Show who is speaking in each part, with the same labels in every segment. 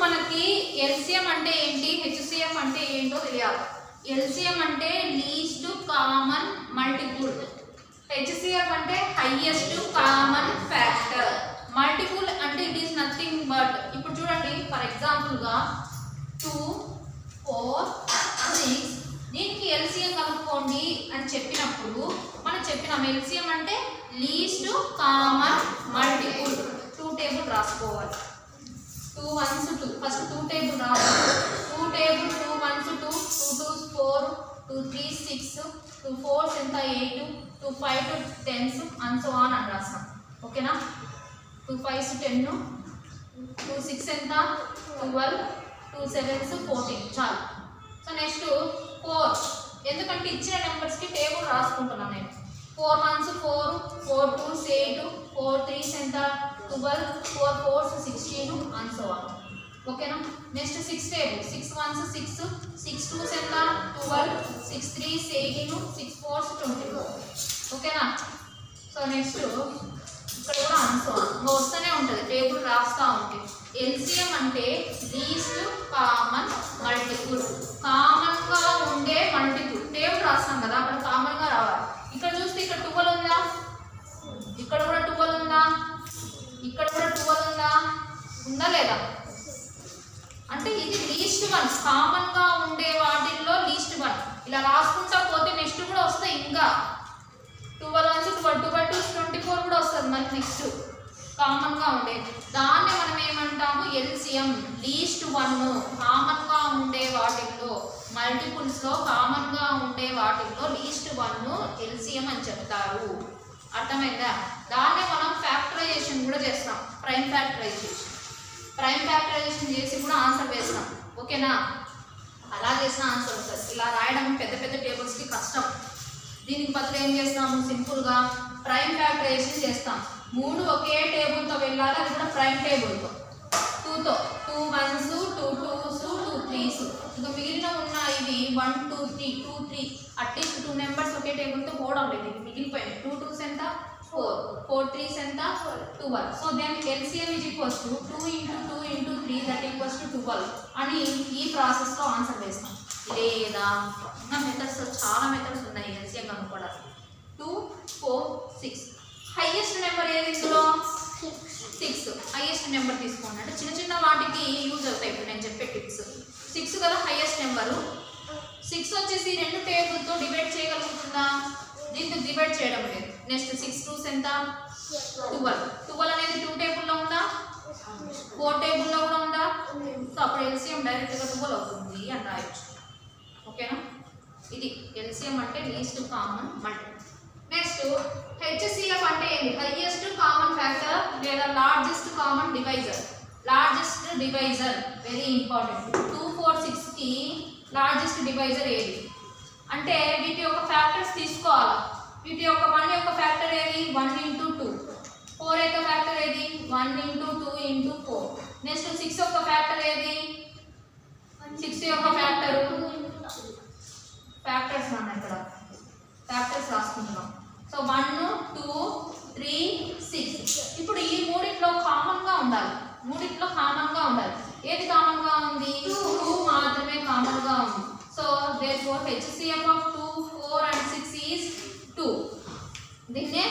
Speaker 1: మనకి ఎల్సిఎం అంటే ఏంటి, హెచ్సిఎఫ్ అంటే ఏంటో తెలియాలి. ఎల్సిఎం అంటే లీస్ట్ కామన్ మల్టిపుల్, హెచ్సిఎఫ్ అంటే హైయెస్ట్ కామన్ ఫ్యాక్టర్, మల్టిపుల్ అంటే ఇట్ ఈస్ నథింగ్ బట్. ఇప్పుడు చూడండి ఫర్ ఎగ్జాంపుల్గా 2, 4, 6 దీనికి ఎల్సిఎం కనుక్కోండి అని చెప్పినప్పుడు మనం చెప్పినాం ఎల్సిఎం అంటే లీస్ట్ కామన్ మల్టిపుల్. 2 టేబుల్ రాసుకోవాలి. 2 1s 2 ఫస్ట్ 2 టేబుల్ రావాలి. 2 table 2 1s 2, 2 2s 4, 2 3s 6, 2 4s ఎంత 8, 2 5 10s and so on అని రాస్తాం. ఓకేనా. 2 5s 10, 2 6 ఎంత 12, 2 7s 14 చాలు. సో నెక్స్ట్ 4, ఎందుకంటే ఇచ్చిన నెంబర్స్కి టేబుల్ రాసుకుంటున్నాను నేను. 4 1s 4, 4 2s 8, 4 3s ఎంత 12, 4 4s 16 and so on. ఓకేనా. నెక్స్ట్ 6 టేబుల్ 6 1s 6, 6 2s ఎంత 12, 6 3s 18, 6 4s 24. ఓకేనా. సో నెక్స్ట్ ఇక్కడ కూడా ఆన్సర్ వస్తూనే ఉంటుంది, టేబుల్ రాస్తూ ఉంటే. ఎల్సిఎం అంటే లీస్ట్ కామన్ మల్టిపుల్, కామన్గా ఉండే మల్టిపుల్. టేబుల్ రాస్తాం కదా అక్కడ కామన్గా రావాలి. ఇక్కడ చూస్తే ఇక్కడ 12 ఉందా, ఇక్కడ కూడా 12 ఉందా, ఇక్కడ కూడా 12 ఉందా, ఉందా లేదా? అంటే ఇది లీస్ట్ వన్, కామన్గా ఉండే వాటిల్లో లీస్ట్ వన్. ఇలా రాసుకుంటా పోతే నెక్స్ట్ కూడా వస్తాయి. ఇంకా 12 1s 12, 12 2s 24 కూడా వస్తుంది మనకి నెక్స్ట్ కామన్గా ఉండేది. దాన్ని మనం ఏమంటాము ఎల్సిఎం, లీస్ట్ వన్. కామన్గా ఉండే వాటిల్లో, మల్టిపుల్స్లో కామన్గా ఉండే వాటిల్లో లీస్ట్ వన్ ఎల్సిఎం అని చెప్తారు. అర్థమైందా? దాన్నే మనం ఫ్యాక్టరైజేషన్ కూడా చేస్తాం, ప్రైమ్ ఫ్యాక్టరైజేషన్. ప్రైమ్ ఫ్యాక్టరైజేషన్ చేసి కూడా ఆన్సర్ వేస్తాం. ఓకేనా. అలా చేసిన ఆన్సర్ వస్తుంది. ఇలా రాయడం పెద్ద పెద్ద టేబుల్స్కి కష్టం. దీనికి బదులు ఏం చేస్తాము, సింపుల్గా ప్రైమ్ ఫ్యాక్టరైజేషన్ చేస్తాం. 3 ఒకే టేబుల్తో వెళ్ళాలి, అది కూడా ప్రైమ్ టేబుల్తో. 2తో 2 1s 2 2s 2 3s. ఇంకా మిగిలిన ఉన్న ఇవి 1 2 3 2 3 అట్లీస్ట్ 2 నెంబర్స్ ఒకే టేబుల్తో పోవడం లేదు. ఇది మిగిలిపోయింది. 2 2s ఎంత 4, 4 3s ఎంత 12. So then LCM is equals to 2 into 2 into 3 that equals to 12 అని ఈ ప్రాసెస్లో ఆన్సర్ వేస్తాం. లేదా ఇంకా మెథడ్స్, చాలా మెథడ్స్ ఉన్నాయి ఎల్సిఎం కనుక్కోవడానికి. 2 4 6 హైయెస్ట్ నెంబర్ ఏది ఇందులో 6. హైయెస్ట్ నెంబర్ తీసుకోండి. అంటే చిన్న చిన్న వాటికి యూజ్ అవుతాయి ఇప్పుడు నేను చెప్పే టిప్స్. 6 కదా హైయెస్ట్ నెంబరు. 6 వచ్చేసి 2 టేబుల్తో డివైడ్ చేయగలుగుతుందా? దీంతో డివైడ్ చేయడం లేదు. నెక్స్ట్ 6 2s ఎంత 12. 12 అనేది 2 టేబుల్లో ఉందా, 4 టేబుల్లో కూడా ఉందా? సో అప్పుడు ఎల్సిఎం డైరెక్ట్గా 12 అవుతుంది అని రాయొచ్చు. ఓకేనా. ఇది ఎల్సిఎం అంటే least common multiple. Next HCF అంటే ఏంటి, హైయెస్ట్ కామన్ ఫ్యాక్టర్ లేదా largest common divisor. Largest divisor very important. 2 4 6కి లార్జెస్ట్ డివైజర్ ఏది అంటే వీటి యొక్క ఫ్యాక్టర్స్ తీసుకోవాలి. వీటి యొక్క 1 యొక్క ఫ్యాక్టర్ ఏది 1 into 2. 4 యొక్క ఫ్యాక్టర్ ఏది 1 into 2 into 4. నెక్స్ట్ 6 యొక్క ఫ్యాక్టర్ ఏది, 6 యొక్క ఫ్యాక్టర్ ఫ్యాక్టర్స్ అన్న ఇక్కడ ఫ్యాక్టర్స్ రాసుకుంటున్నాం. సో 1 2 3 6. ఇప్పుడు ఈ మూడిట్లో కామన్గా ఉండాలి, మూడిట్లో కామన్గా ఉండాలి. ఏది కామన్గా ఉంది, 2 మాత్రమే కామన్గా ఉంది. So therefore HCF of 2 4 and 6 is 2. దీన్నే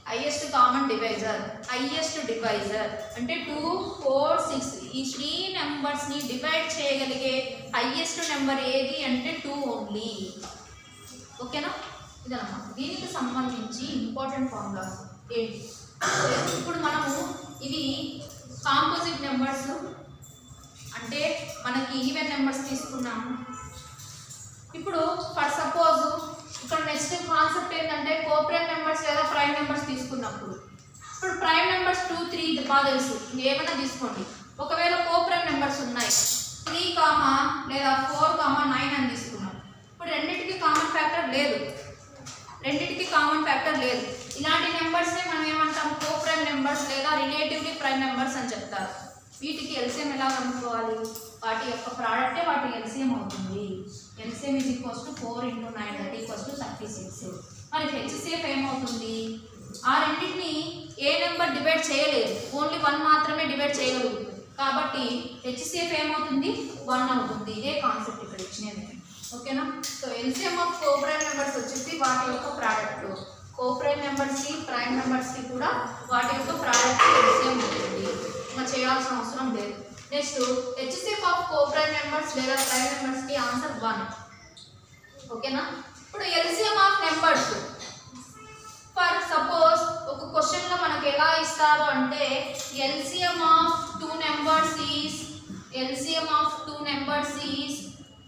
Speaker 1: highest common divisor. Highest divisor అంటే 2 4 6 ఈ 3 నెంబర్స్ని డివైడ్ చేయగలిగే హైయెస్ట్ నెంబర్ ఏది అంటే 2 ఓన్లీ. ఓకేనా. ఇదన్నమాట దీనికి సంబంధించి ఇంపార్టెంట్ ఫార్ములాస్ ఏంటి. ఇప్పుడు మనము ఇవి కాంపోజిట్ నెంబర్స్ అంటే మనకి ఈవెన్ నెంబర్స్ తీసుకున్నాము. ఇప్పుడు ఫర్ సపోజ్ ఇక్కడ నెక్స్ట్ కాన్సెప్ట్ ఏంటంటే కోప్రైమ్ నెంబర్స్ లేదా ప్రైమ్ నెంబర్స్ తీసుకున్నప్పుడు, ఇప్పుడు ప్రైమ్ నెంబర్స్ 2 3 బాగా తెలుసు, ఏమైనా తీసుకోండి. ఒకవేళ కోప్రైమ్ నెంబర్స్ ఉన్నాయి 3, లేదా 4, 9 అని తీసుకున్నాం. ఇప్పుడు రెండింటికి కామన్ ఫ్యాక్టర్ లేదు, రెండింటికి కామన్ ఫ్యాక్టర్ లేదు. ఇలాంటి నెంబర్స్ని మనం ఏమంటాం కోప్రైమ్ నెంబర్స్ లేదా రిలేటివ్లీ ప్రైమ్ నెంబర్స్ అని చెప్తారు. వీటికి ఎల్సిఎం ఎలా కనుక్కోవాలి, వాటి యొక్క ప్రోడక్టే వాటి ఎల్సిఎం అవుతుంది. LCM is equals to 4 into 9 that equals to 36. మరి హెచ్సిఎఫ్ ఏమవుతుంది, ఆ రెండింటిని ఏ నెంబర్ డివైడ్ చేయలేదు, ఓన్లీ 1 మాత్రమే డివైడ్ చేయగలుగుతుంది. కాబట్టి హెచ్సిఎఫ్ ఏమవుతుంది 1 అవుతుంది. ఇదే కాన్సెప్ట్ ఇక్కడ ఇచ్చినది. ఓకేనా? So LCM of coprime numbers వచ్చేసి వాటి యొక్క ప్రోడక్ట్. కోప్రైమ్ నెంబర్స్కి ప్రైమ్ నెంబర్స్కి కూడా వాటి యొక్క ప్రోడక్ట్ ఎల్సిఎం ఉంటుంది. ఇంకా చేయాల్సిన అవసరం లేదు. Next HCF of coprime numbers లేదా ప్రైమ్ నెంబర్స్కి ఆన్సర్ 1. ఓకేనా? ఇప్పుడు LCM of numbers for suppose ఒక క్వశ్చన్లో మనకు ఎలా ఇస్తారు అంటే LCM of two numbers is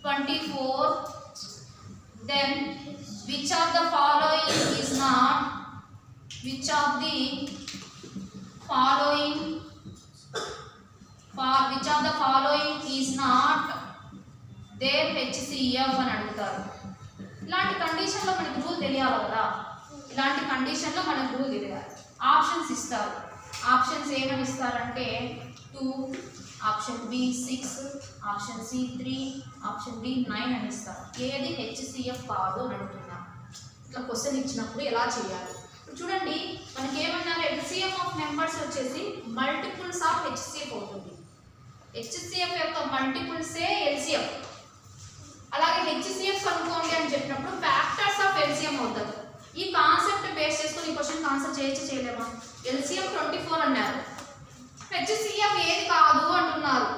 Speaker 1: 24. Then which of the following is not their HCF అని అడుగుతారు. ఇలాంటి కండిషన్లో మనకు రూల్ తెలియాలి కదా. ఇలాంటి కండిషన్లో మనకు రూల్ తెలియాలి. ఆప్షన్స్ ఇస్తారు. ఆప్షన్స్ ఏమని ఇస్తారంటే 2, option B 6, option C 3, option D 9 అని ఇస్తారు. ఏది హెచ్సిఎఫ్ కాదు అని అడుగుతున్నారు. ఇట్లా క్వశ్చన్ ఇచ్చినప్పుడు ఎలా చేయాలి చూడండి. మనకి ఏమన్నారు, ఎల్సిఎం ఆఫ్ నెంబర్స్ వచ్చేసి మల్టిపుల్స్ ఆఫ్ హెచ్సిఎఫ్ అవుతుంది. హెచ్సిఎఫ్ యొక్క మల్టిపుల్సే ఎల్సిఎఫ్. అలాగే హెచ్సిఎఫ్ కనుక్కోండి అని చెప్పినప్పుడు ఫ్యాక్టర్స్ ఆఫ్ ఎల్సిఎం అవుతుంది. ఈ కాన్సెప్ట్ బేస్ చేసుకుని ఈ క్వశ్చన్ ఆన్సర్ చేయలేమా? ఎల్సిఎం 24 అన్నారు, హెచ్సిఎఫ్ ఏది కాదు అంటున్నారు.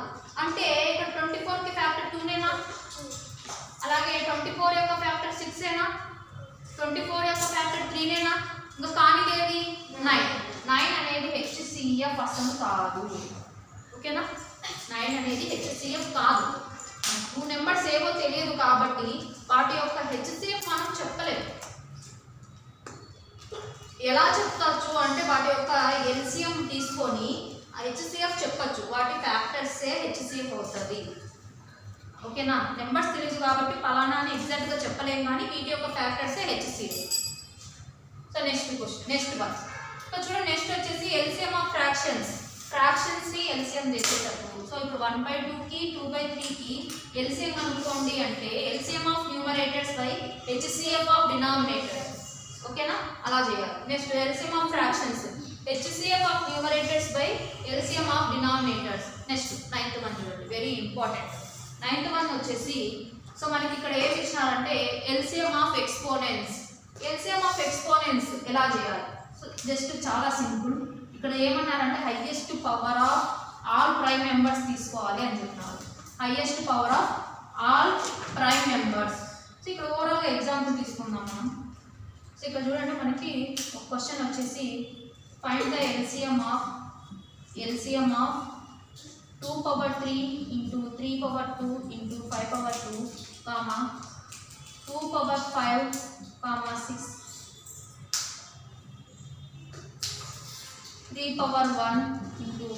Speaker 1: అంటే ఇక్కడ 24కి ఫ్యాక్టర్ 2నేనా? అలాగే 24 యొక్క ఫ్యాక్టర్ 6ఏనా? 24 యొక్క ఫ్యాక్టర్ 3నేనా? ఇంకా కానిది ఏది? 9 అనేది హెచ్సిఎఫ్ అసలు కాదు. ఓకేనా? 9 అనేది హెచ్సిఎఫ్ కాదు. 2 నెంబర్స్ ఏవో తెలియదు కాబట్టి వాటి యొక్క హెచ్సిఎఫ్ మనం చెప్పలేము. ఎలా చెప్తాచ్చు అంటే వాటి యొక్క ఎల్సిఎం తీసుకొని హెచ్సిఎఫ్ చెప్పచ్చు. వాటి ఫ్యాక్టర్సే హెచ్సిఎఫ్ అవుతుంది. ఓకేనా? నెంబర్స్ తెలియదు కాబట్టి పలానా అని ఎగ్జాక్ట్గా చెప్పలేము, కానీ వీటి యొక్క ఫ్యాక్టర్సే HCF. So next question, next one. So చూడండి, నెక్స్ట్ వచ్చేసి ఎల్సిఎం ఆఫ్ ఫ్రాక్షన్స్ని ఎల్సిఎం చేసేటప్పుడు. సో ఇప్పుడు 1/2కి 2/3కి ఎల్సిఎం అనుకోండి అంటే LCM of numerators by HCF of denominators. ఓకేనా? అలా చేయాలి. Next LCM of fractions, HCF of numerators by LCM of denominators. Next 9th one చూడండి, వెరీ ఇంపార్టెంట్. 9th వన్ వచ్చేసి సో మనకి ఇక్కడ ఏమి ఇచ్చినారంటే LCM of exponents. LCM of exponents ఎలా చేయాలి? సో జస్ట్ చాలా సింపుల్. ఇక్కడ ఏమన్నారంటే highest power of all prime numbers తీసుకోవాలి అని చెప్తున్నారు. Highest power of all prime numbers. So ఇక్కడ ఓవరాల్గా ఎగ్జాంపుల్ తీసుకుందాం మనం. సో ఇక్కడ చూడండి, మనకి ఒక క్వశ్చన్ వచ్చేసి find the LCM of 2/3 into 3/2 into 5/2, 2/5, 6, 3/1 into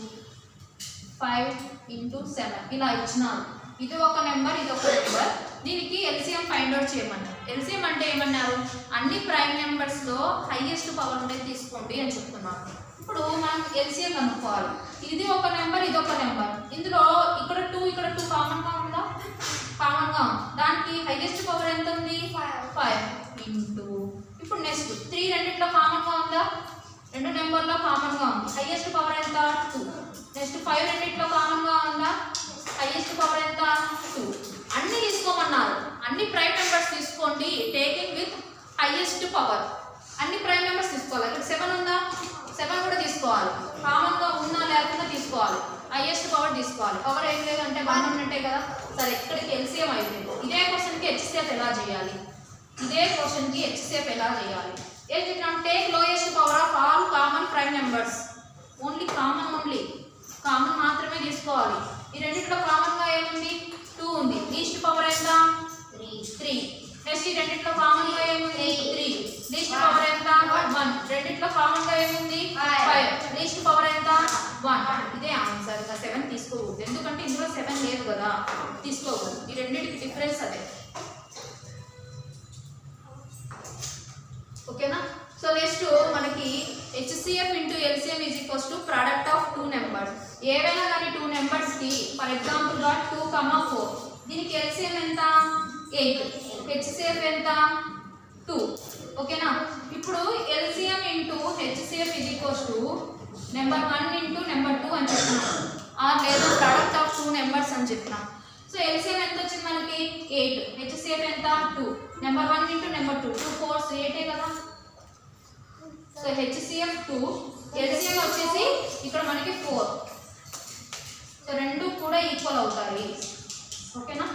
Speaker 1: 5 into 7 ఇలా ఇచ్చినారు. ఇది ఒక నెంబర్, ఇది ఒక నెంబర్. దీనికి ఎల్సిఎం ఫైండ్ అవుట్ చేయమన్నారు. ఎల్సిఎం అంటే ఏమన్నారు? అన్ని ప్రైమ్ నెంబర్స్లో హైయెస్ట్ పవర్ ఉండేది తీసుకోండి అని చెప్తున్నారు. ఇప్పుడు మనం ఎల్సిఎం కనుక్కోవాలి. ఇది ఒక నెంబర్, ఇది ఒక నెంబర్. ఇందులో ఇక్కడ 2 కామన్గా ఉందా? కామన్గా ఉంది. దానికి హైయెస్ట్ పవర్ ఎంత ఉంది? 5 ఇంటూ ఇప్పుడు నెక్స్ట్ 3 రెండిట్లో కామన్గా ఉందా? 2 నెంబర్లో కామన్గా ఉంది. హైయెస్ట్ పవర్ ఎంత? 2. నెక్స్ట్ 5 రెండిట్లో కామన్గా ఉందా? హైయెస్ట్ పవర్ ఎంత? 2. అన్ని తీసుకోమన్నారు. అన్ని ప్రైమ్ నెంబర్స్ తీసుకోండి, టేకింగ్ విత్ హైయెస్ట్ పవర్. అన్ని ప్రైమ్ నెంబర్స్ తీసుకోవాలి. ఇక్కడ 7 ఉందా? 7 కూడా తీసుకోవాలి. కామన్గా ఉన్నా లేకుండా తీసుకోవాలి. హైయెస్ట్ పవర్ తీసుకోవాలి. పవర్ ఏం లేదంటే 1 ఉన్నట్టే కదా. సరే, ఇక్కడికి ఎల్సిఎం అయిపోయింది. ఇదే క్వశ్చన్కి హెచ్సిఎఫ్ ఎలా చేయాలి? ఏం చెప్పినాం? Take lowest power of all common prime numbers. Only common మాత్రమే తీసుకోవాలి. ఈ రెండింటిలో కామన్గా ఏముంది? 2 ఉంది. లీస్ట్ పవర్ ఎంత? 3. నెక్స్ట్ ఈ రెండింటిలో కామన్గా ఏముంది? 3. లీస్ట్ పవర్ ఎంత? 1. రెండింటిలో కామన్గా ఏముంది? 5. లీస్ట్ పవర్ ఎంత? 1. ఇదే ఆన్సర్. ఇంకా 7 తీసుకోకూడదు, ఎందుకంటే ఇందులో 7 లేదు కదా, తీసుకోకూడదు. ఈ రెండింటికి డిఫరెన్స్ అదే. ఓకేనా? సో నెక్స్ట్ మనకి HCF into LCM is equals to product of 2 numbers. ఏవైనా కానీ 2 నెంబర్స్కి ఫర్ ఎగ్జాంపుల్గా 2, 4, దీనికి ఎల్సిఎం ఎంత? 8. హెచ్సిఎఫ్ ఎంత? 2. ఓకేనా? ఇప్పుడు LCM into HCF is equals to number 1 into number 2 అని చెప్తున్నాను. లేదా చెప్పినాం. సో ఎల్సిఎం ఎంత వచ్చింది మనకి 8, హెచ్సిఎఫ్ ఎంత 2, నెంబర్ 1 ఇంటూ నెంబర్ 2, 2 4 8 కదా. సో హెచ్సిఎఫ్ 2, ఎల్సిఎం వచ్చేసి ఇక్కడ మనకి 4. సో రెండు కూడా ఈక్వల్ అవుతాయి. ఓకేనా.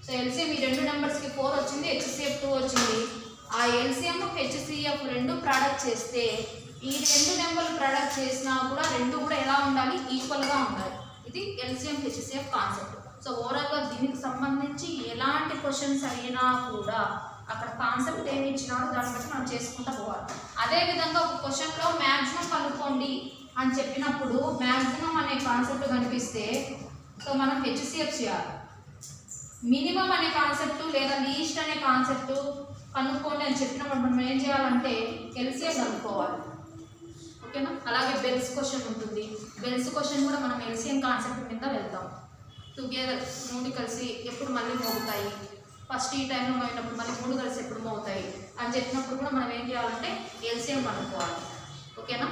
Speaker 1: సో ఎల్సిఎం ఈ రెండు నెంబర్స్కి 4 వచ్చింది, హెచ్సిఎఫ్ 2 వచ్చింది. ఆ ఎల్సిఎం హెచ్సిఎఫ్ రెండు ప్రోడక్ట్ చేస్తే ఈ రెండు నెంబర్లు ప్రోడక్ట్ చేసినా కూడా రెండు కూడా ఎలా ఉండాలి, ఈక్వల్గా ఉండాలి. ఇది ఎల్సిఎం హెచ్సిఎఫ్ కాన్సెప్ట్. సో ఓవరాల్గా దీనికి సంబంధించి ఎలాంటి క్వశ్చన్స్ అయినా కూడా అక్కడ కాన్సెప్ట్ ఏమి ఇచ్చినారో దాన్ని బట్టి మనం చేసుకుంటూ పోవాలి. అదేవిధంగా ఒక క్వశ్చన్లో మ్యాక్సిమం కనుక్కోండి అని చెప్పినప్పుడు మ్యాక్సిమం అనే కాన్సెప్ట్ కనిపిస్తే సో మనం హెచ్సిఎఫ్ చేయాలి. మినిమం అనే కాన్సెప్ట్ లేదా లీస్ట్ అనే కాన్సెప్ట్ కనుక్కోండి అని చెప్పినప్పుడు మనం ఏం చేయాలంటే ఎల్సిఎం కనుక్కోవాలి. ఓకేనా. అలాగే బెల్స్ క్వశ్చన్ ఉంటుంది. బెల్స్ క్వశ్చన్ కూడా మనం ఎల్సిఎం కాన్సెప్ట్ మీద వెళ్తాం. టుగెదర్ 3 కలిసి ఎప్పుడు మళ్ళీ మోగుతాయి, ఫస్ట్ ఈ టైంలో మోగినప్పుడు మళ్ళీ 3 కలిసి ఎప్పుడు మోగుతాయి అని చెప్పినప్పుడు కూడా మనం ఏం చేయాలంటే ఎల్సిఎం కనుక్కోవాలి. ఓకేనా.